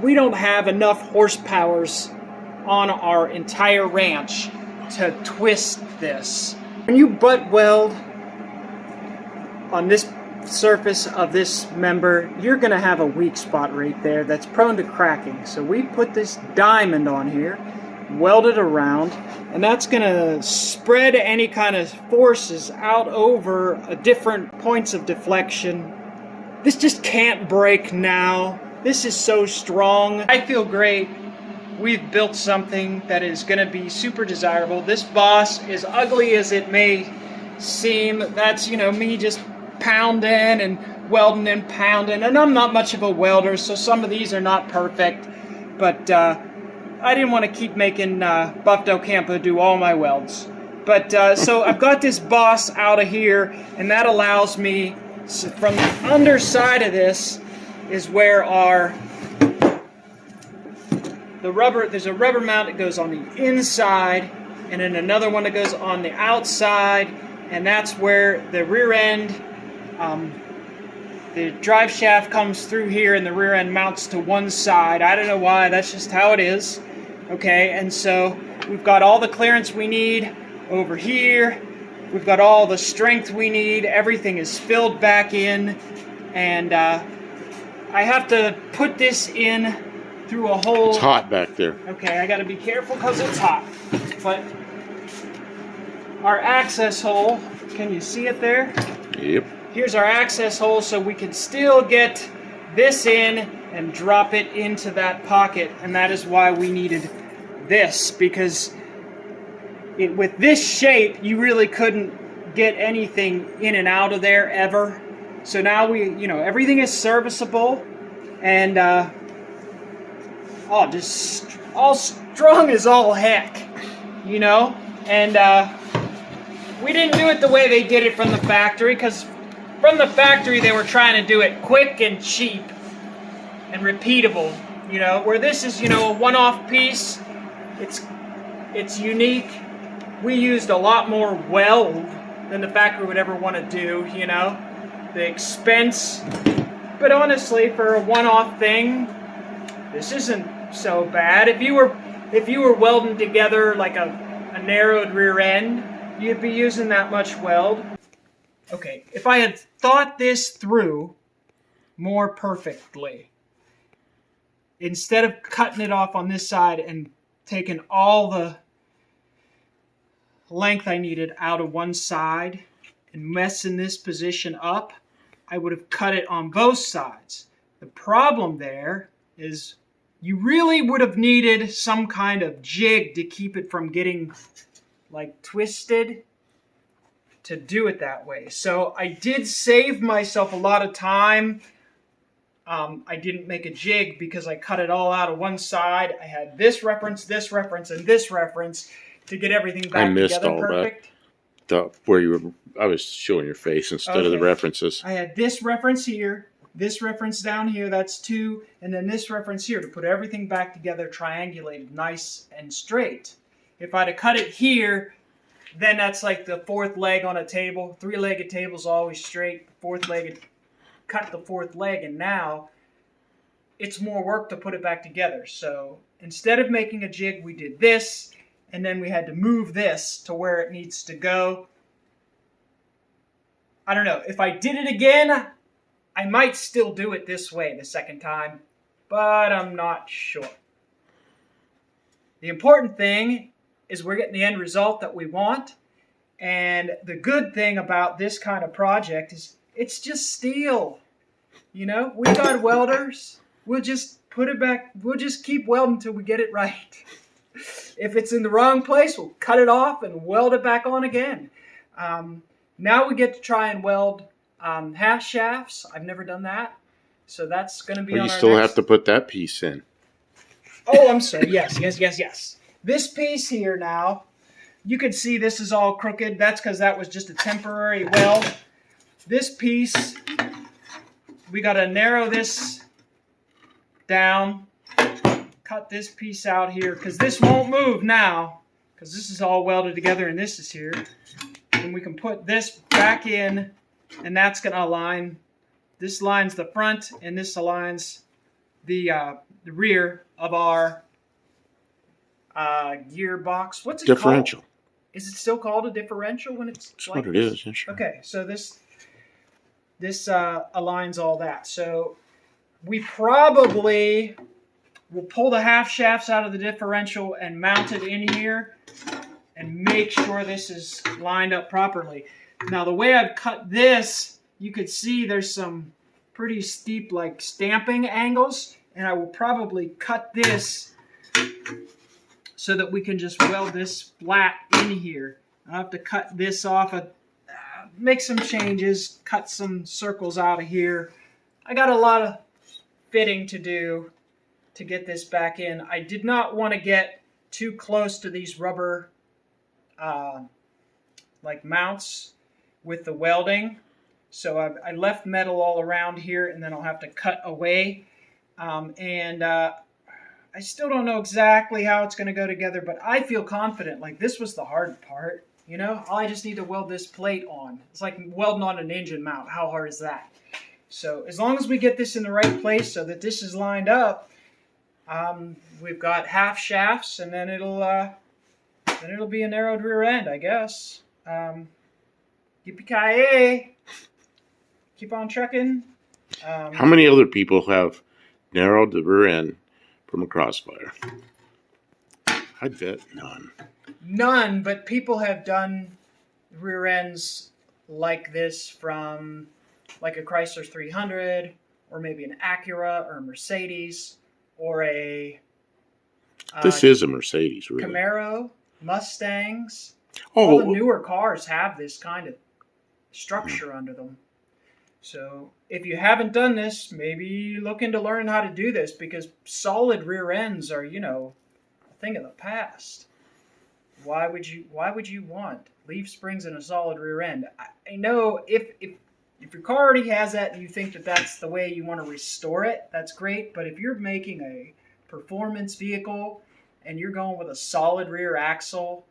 we don't have enough horsepowers on our entire ranch to twist this. When you butt weld on this surface of this member, you're going to have a weak spot right there that's prone to cracking. So we put this diamond on here, weld it around, and that's going to spread any kind of forces out over different points of deflection. This just can't break now. This is so strong. I feel great. We've built something that is going to be super desirable. This boss, as ugly as it may seem, that's, you know, me just pounding and welding and pounding, and I'm not much of a welder, so some of these are not perfect, but I didn't want to keep making Buff Campo do all my welds. But so I've got this boss out of here, and that allows me, from the underside of this is where there's a rubber mount that goes on the inside, and then another one that goes on the outside, and that's where the rear end, the drive shaft comes through here, and the rear end mounts to one side. I don't know why, that's just how it is. Okay, and so we've got all the clearance we need over here. We've got all the strength we need. Everything is filled back in, and I have to put this in through a hole. It's hot back there. Okay, I got to be careful because it's hot. But our access hole, can you see it there? Yep. Here's our access hole, so we can still get this in and drop it into that pocket, and that is why we needed this, because with this shape you really couldn't get anything in and out of there ever. So now everything is serviceable, and just all strong as all heck, you know. And we didn't do it the way they did it from the factory, because from the factory they were trying to do it quick and cheap and repeatable, you know, where this is, you know, a one-off piece. It's unique. We used a lot more weld than the factory would ever want to do, you know, the expense. But honestly, for a one-off thing, this isn't so bad. If you were welding together like a narrowed rear end, you'd be using that much weld. Okay, if I had thought this through more perfectly, instead of cutting it off on this side and taking all the length I needed out of one side and messing this position up, I would have cut it on both sides. The problem there is you really would have needed some kind of jig to keep it from getting like twisted to do it that way. So I did save myself a lot of time. I didn't make a jig because I cut it all out of one side. I had this reference, and this reference to get everything back together perfect. I was showing your face instead of the references. I had this reference here, this reference down here, that's 2, and then this reference here to put everything back together, triangulated, nice and straight. If I'd have cut it here, then that's like the fourth leg on a table. 3-legged table's always straight. Fourth-legged, cut the fourth leg, and now it's more work to put it back together. So instead of making a jig, we did this, and then we had to move this to where it needs to go. I don't know. If I did it again, I might still do it this way the second time, but I'm not sure. The important thing is we're getting the end result that we want, and the good thing about this kind of project is it's just steel. You know, we got welders. We'll just put it back. We'll just keep welding until we get it right. If it's in the wrong place, we'll cut it off and weld it back on again. Now we get to try and weld half shafts. I've never done that, so that's going to be on our next. You still have to put that piece in. Oh, I'm sorry. Yes. This piece here now, you can see this is all crooked. That's because that was just a temporary weld. This piece, we got to narrow this down, cut this piece out here, because this won't move now, because this is all welded together and this is here. And we can put this back in, and that's going to align. This lines the front, and this aligns the rear of our gearbox. What's it Differential. called? Is it still called a differential when it's That's like what it this? is. Yeah, sure. Okay, so this aligns all that. So we probably will pull the half shafts out of the differential and mount it in here and make sure this is lined up properly. Now the way I've cut this, you could see there's some pretty steep like stamping angles, and I will probably cut this so that we can just weld this flat in here. I'll have to cut this off, make some changes, cut some circles out of here. I got a lot of fitting to do to get this back in. I did not want to get too close to these rubber like mounts with the welding. So I left metal all around here, and then I'll have to cut away. I still don't know exactly how it's going to go together, but I feel confident. Like, this was the hard part, you know? I just need to weld this plate on. It's like welding on an engine mount. How hard is that? So as long as we get this in the right place so that this is lined up, we've got half shafts, and then it'll be a narrowed rear end, I guess. Yippee-ki-yay! Keep on trucking. How many other people have narrowed the rear end from a crossfire? I'd bet none. None, but people have done rear ends like this from like a Chrysler 300, or maybe an Acura or a Mercedes, or a This is a Mercedes, really. Camaro, Mustangs. Oh, All the newer cars have this kind of structure under them. So if you haven't done this, maybe look into learning how to do this, because solid rear ends are, you know, a thing of the past. Why would you want leaf springs in a solid rear end? I know if your car already has that and you think that that's the way you want to restore it, that's great. But if you're making a performance vehicle and you're going with a solid rear axle,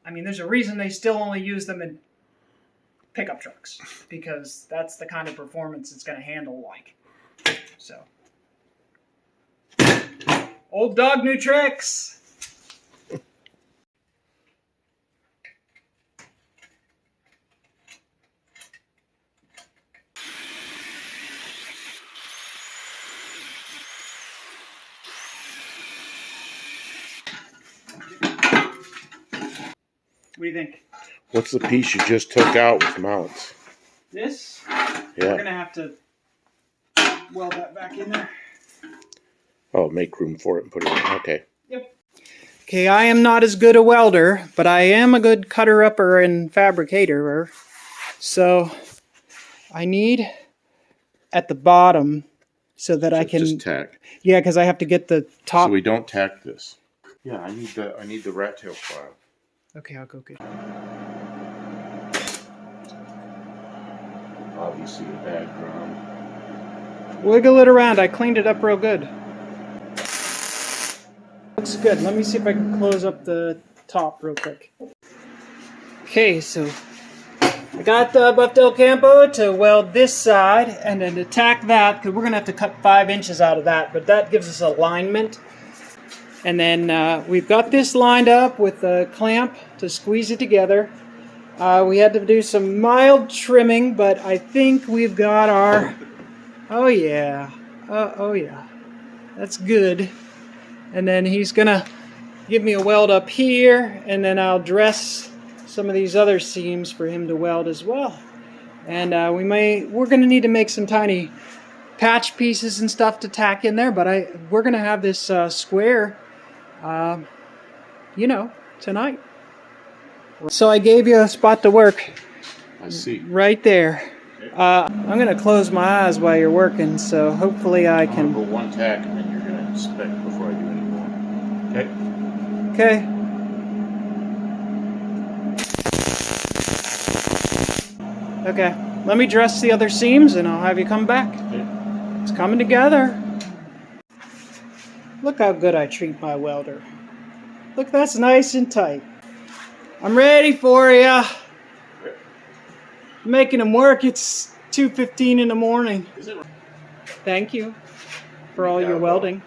I mean, there's a reason they still only use them in pickup trucks, because that's the kind of performance it's going to handle like. So, old dog, new tricks. What do you think? what's the piece you just took out with mounts? This? Yeah. We're going to have to weld that back in there. Oh, make room for it and put it in. Okay. Yep. Okay, I am not as good a welder, but I am a good cutter-upper and fabricator. So I need at the bottom so that I can... Just tack. Yeah, because I have to get the top... So we don't tack this. Yeah, I need the rat tail file. Okay, I'll go get it. Obviously a bad drum. Wiggle it around. I cleaned it up real good. Looks good. Let me see if I can close up the top real quick. Okay, so I got the Buff Del Campo to weld this side and then to tack that, because we're going to have to cut 5 inches out of that, but that gives us alignment. And then we've got this lined up with a clamp to squeeze it together. We had to do some mild trimming, but I think we've got our... Oh yeah. Oh yeah. That's good. And then he's going to give me a weld up here, and then I'll dress some of these other seams for him to weld as well. And we're going to need to make some tiny patch pieces and stuff to tack in there, but we're going to have this square, you know, tonight. So I gave you a spot to work. I see. Right there. I'm going to close my eyes while you're working, so hopefully I can... I'm going to go one tack, and then you're going to inspect before I do any more. Okay? Okay. Okay. Let me dress the other seams, and I'll have you come back. Okay. It's coming together. Look how good I treat my welder. Look, that's nice and tight. I'm ready for you. Making them work. It's 2:15 in the morning. Is it? Thank you. for all your welding.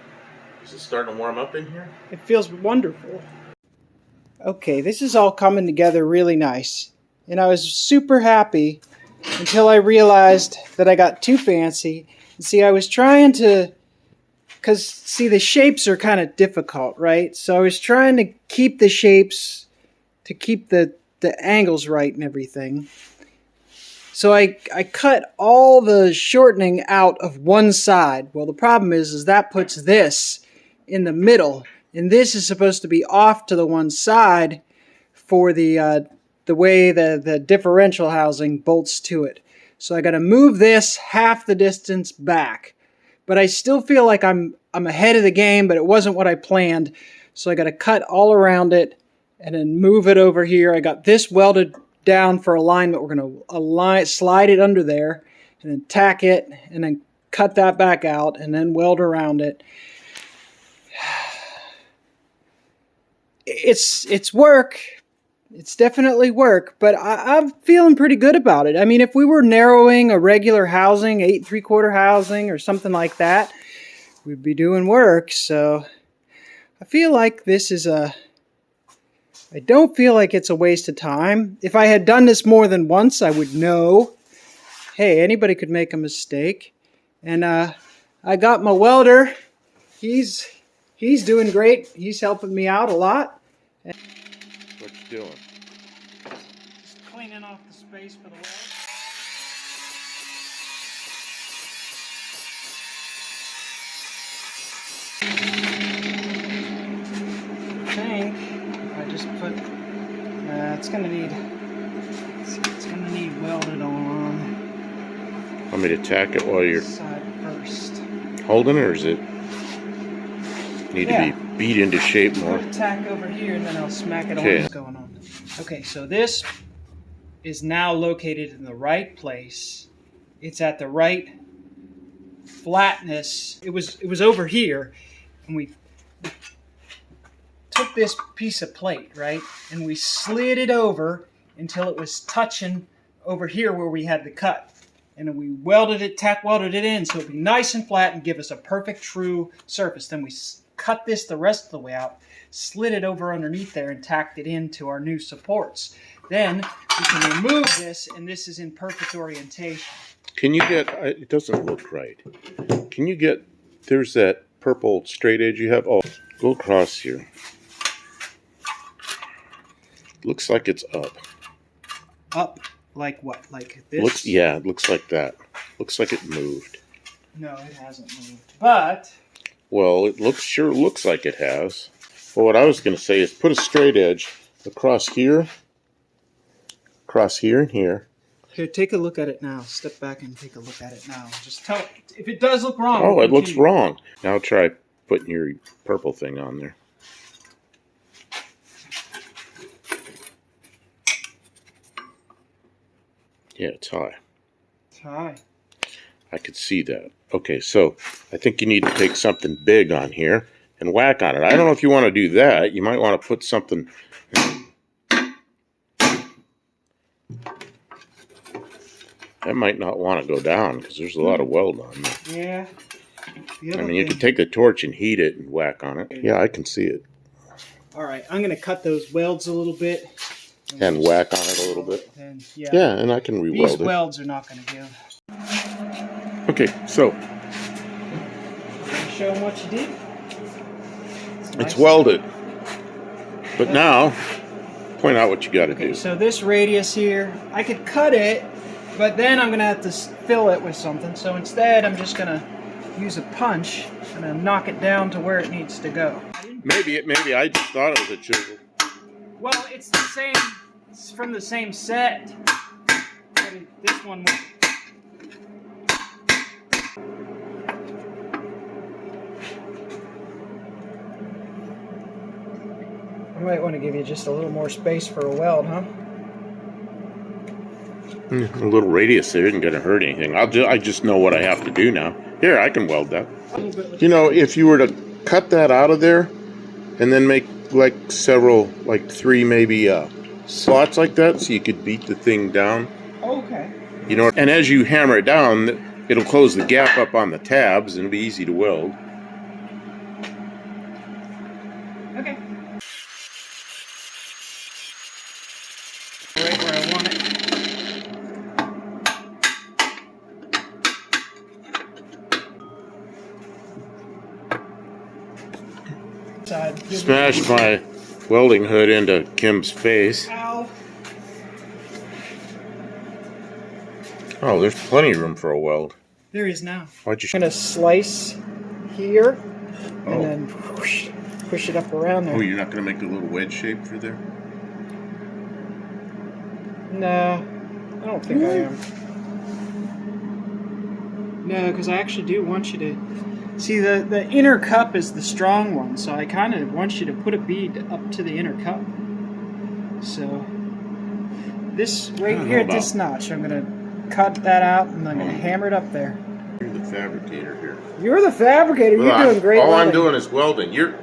Is it starting to warm up in here? It feels wonderful. Okay, this is all coming together really nice. And I was super happy until I realized that I got too fancy. And see, I was trying to, because see, the shapes are kind of difficult, right? So I was trying to keep the shapes, to keep the angles right and everything. So I cut all the shortening out of one side. Well, the problem is that puts this in the middle. And this is supposed to be off to the one side for the way the differential housing bolts to it. So I got to move this half the distance back. But I still feel like I'm ahead of the game, but it wasn't what I planned. So I got to cut all around it and then move it over here. I got this welded down for alignment. We're going to slide it under there and then tack it and then cut that back out and then weld around it. It's work. It's definitely work, but I'm feeling pretty good about it. I mean, if we were narrowing a regular housing, 8 3/4 housing or something like that, we'd be doing work. So I feel like this is I don't feel like it's a waste of time. If I had done this more than once, I would know, hey, anybody could make a mistake. And I got my welder. He's doing great. He's helping me out a lot. What you doing? Just cleaning off the space for the weld. I think I just put. It's gonna need welded on. Want me to tack it while you're Side first. holding it, or is it need to be beat into shape more? Put a tack over here, and then I'll smack it on. Okay. What's going on? Okay, so this is now located in the right place. It's at the right flatness. It was over here, and we took this piece of plate, right, and we slid it over until it was touching over here where we had the cut. And then we welded it, tack welded it in so it'd be nice and flat and give us a perfect true surface. Then we cut this the rest of the way out, slid it over underneath there and tacked it into our new supports. Then we can remove this, and this is in perfect orientation. Can you get, it doesn't look right. Can you get, there's that purple straight edge you have. Oh, go across here. Looks like it's up. Up like what? Like this? It looks like that. Looks like it moved. No, it hasn't moved. But well, it sure looks like it has. Well, what I was going to say is put a straight edge across here, and here. Here, take a look at it now. Step back and take a look at it now. Just tell it if it does look wrong. Oh, it looks wrong. Now try putting your purple thing on there. Yeah, it's high. It's high. I could see that. Okay, so I think you need to take something big on here and whack on it. I don't know if you want to do that. You might want to put something. That might not want to go down because there's a lot of weld on there. Yeah. I mean, you could take the torch and heat it and whack on it. Yeah, I can see it. All right, I'm going to cut those welds a little bit. And whack on it a little bit. And, yeah, and I can re-weld it. These welds are not going to give. Okay, so. Show them what you did. It's welded. But now, point out what you got to do. So this radius here, I could cut it, but then I'm going to have to fill it with something. So instead, I'm just going to use a punch and knock it down to where it needs to go. Maybe I just thought it was a chisel. Well, it's the same. It's from the same set. But this one was. I might want to give you just a little more space for a weld, huh? A little radius there isn't going to hurt anything. I just know what I have to do now. Here, I can weld that. You know, if you were to cut that out of there and then make like several, like 3 maybe slots like that so you could beat the thing down. Okay. You know, and as you hammer it down, it'll close the gap up on the tabs and it'll be easy to weld. Okay. Right where I want it. Smashed my welding hood into Kim's face. Ow. Oh, there's plenty of room for a weld. There is now. Why'd you? I'm gonna slice here Oh. and then whoosh, push it up around there. Oh, you're not gonna make a little wedge shape for there? No, I don't think I am. No, because I actually do want you to see the inner cup is the strong one, so I kind of want you to put a bead up to the inner cup. So this right here at this notch, I'm gonna cut that out and I'm gonna hammer it up there. You're the fabricator here. You're the fabricator. You're doing great. All welding. I'm doing is welding. You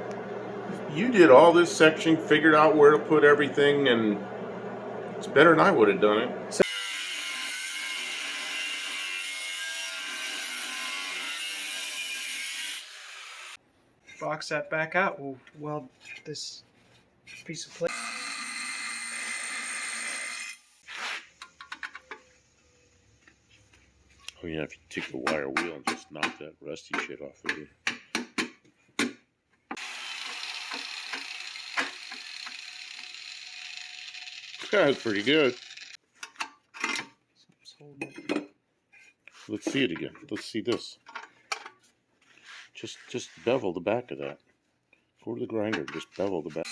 did all this section, figured out where to put everything, and it's better than I would have done it. So box that back out. We'll weld this piece of plate. Oh yeah, if you take the wire wheel and just knock that rusty shit off of you. That's pretty good. Let's see it again. Let's see this. Just bevel the back of that. Go to the grinder, just bevel the back.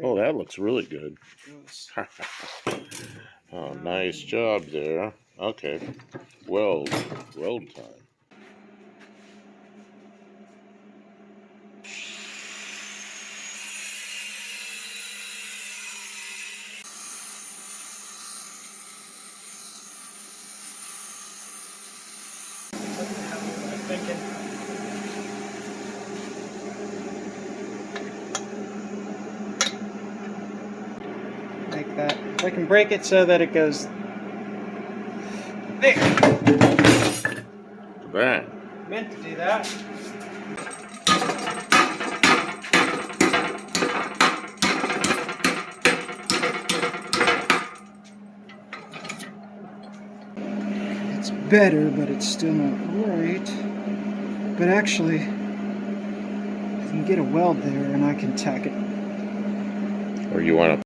Oh, that looks really good. Oh, nice job there. Okay. Weld time. Like that. I can break it so that it goes there. Bang. Meant to do that. It's better, but it's still not right. But actually, I can get a weld there and I can tack it. Or you want to